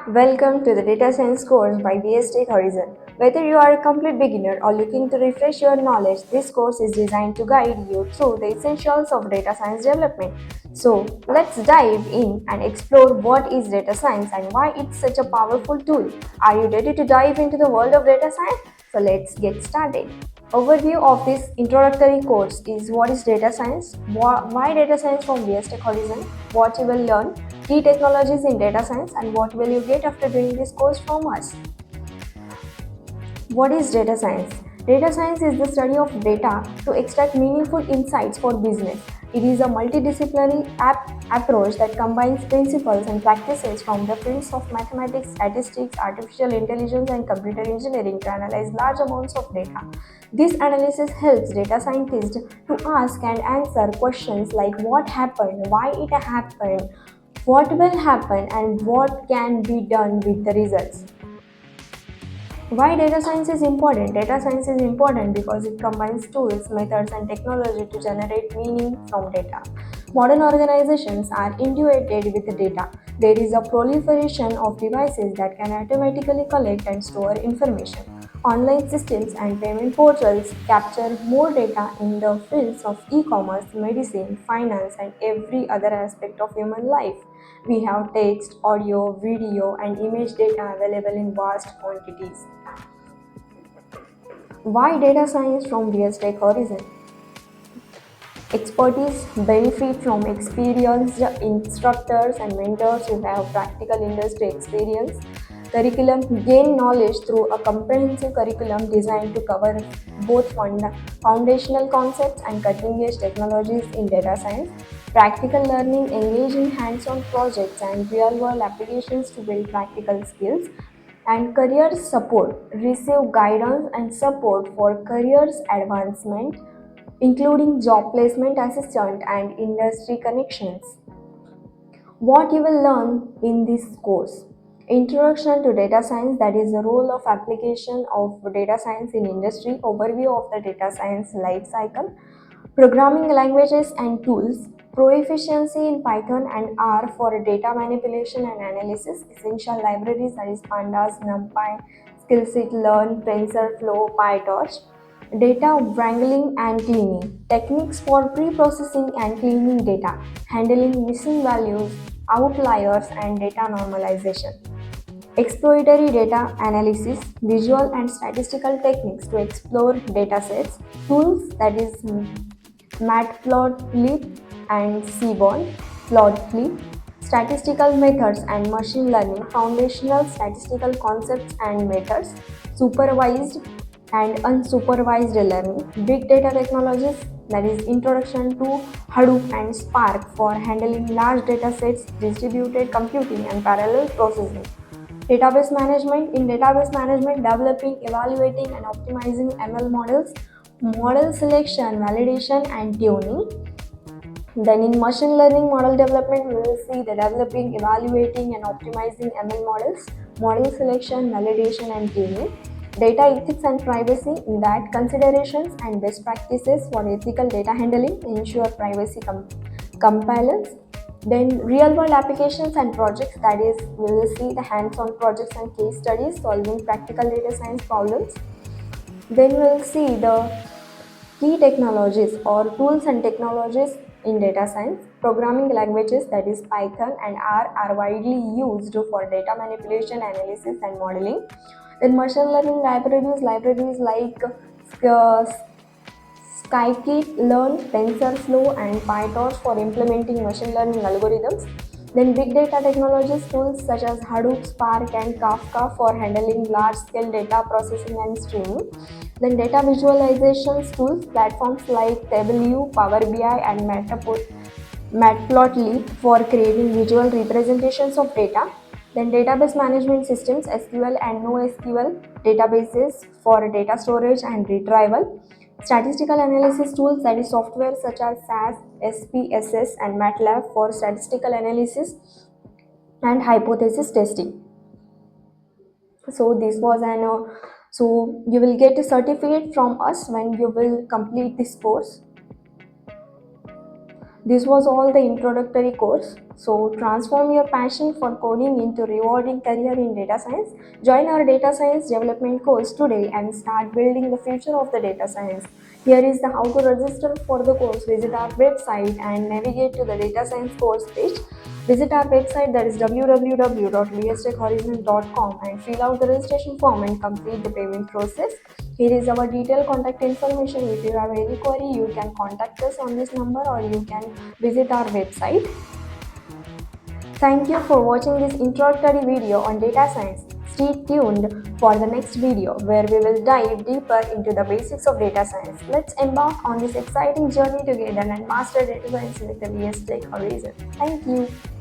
Welcome to the Data Science course by vstechhorizon. Whether you are a complete beginner or looking to refresh your knowledge, this course is designed to guide you through the essentials of data science development. So, let's dive in and explore what is data science and why it's such a powerful tool. Are you ready to dive into the world of data science? So, let's get started. Overview of this introductory course is what is data science, why data science from VSTech Horizon, what you will learn, key technologies in data science, and what will you get after doing this course from us. What is data science? Data science is the study of data to extract meaningful insights for business. It is a multidisciplinary approach that combines principles and practices from the fields of mathematics, statistics, artificial intelligence, and computer engineering to analyze large amounts of data. This analysis helps data scientists to ask and answer questions like what happened, why it happened, what will happen, and what can be done with the results. Why data science is important? Data science is important because it combines tools, methods, and technology to generate meaning from data. Modern organizations are inundated with data. There is a proliferation of devices that can automatically collect and store information. Online systems and payment portals capture more data in the fields of e-commerce, medicine, finance, and every other aspect of human life. We have text, audio, video, and image data available in vast quantities. Why data science from VSTech Horizon? Expertise benefit from experienced instructors and mentors who have practical industry experience. Curriculum gain knowledge through a comprehensive curriculum designed to cover both foundational concepts and cutting edge technologies in data science. Practical learning engage in hands on projects and real world applications to build practical skills. And career support receive guidance and support for careers advancement including job placement assistant and industry connections. What you will learn in this course: introduction to data science, that is the role of application of data science in industry, overview of the data science life cycle, programming languages and tools, proficiency in Python and R for data manipulation and analysis, essential libraries, that is pandas, numpy, skillset, learn, tensorflow, pytorch, data wrangling and cleaning, techniques for pre-processing and cleaning data, handling missing values, outliers, and data normalization. Exploratory data analysis, visual and statistical techniques to explore datasets, tools, that is matplotlib and seaborn, plotly, statistical methods and machine learning, foundational statistical concepts and methods, supervised and unsupervised learning, big data technologies, that is introduction to Hadoop and Spark for handling large data sets, distributed computing and parallel processing. Database management. In database management, developing, evaluating, and optimizing ML models, model selection, validation, and tuning. Then, in machine learning model development, we will see the developing, evaluating, and optimizing ML models, model selection, validation, and tuning. Data ethics and privacy. In that, considerations and best practices for ethical data handling, ensure privacy compliance. Then real world applications and projects, that is we will see the hands-on projects and case studies solving practical data science problems. Then we will see the key technologies or tools and technologies in data science. Programming languages, that is Python and R, are widely used for data manipulation, analysis, and modeling. Then machine learning libraries like scikit-learn, TensorFlow, and PyTorch for implementing machine learning algorithms. Then big data technologies tools such as Hadoop, Spark, and Kafka for handling large-scale data processing and streaming. Then data visualizations tools, platforms like Tableau, Power BI, and Matplotlib for creating visual representations of data. Then database management systems, SQL and NoSQL databases for data storage and retrieval. Statistical analysis tools, that is software such as SAS, SPSS, and MATLAB for statistical analysis and hypothesis testing. So this was so you will get a certificate from us when you will complete this course. This was all the introductory course. So transform your passion for coding into rewarding career in data science. Join our data science development course today and start building the future of the data science. Here is the how to register for the course. Visit our website and navigate to the data science course page. Visit our website, that is www.vstechhorizon.com, and fill out the registration form and complete the payment process. Here is our detailed contact information. If you have any query, you can contact us on this number or you can visit our website. Thank you for watching this introductory video on data science. Stay tuned for the next video where we will dive deeper into the basics of data science. Let's embark on this exciting journey together and master data science with the vstechhorizon. Thank you.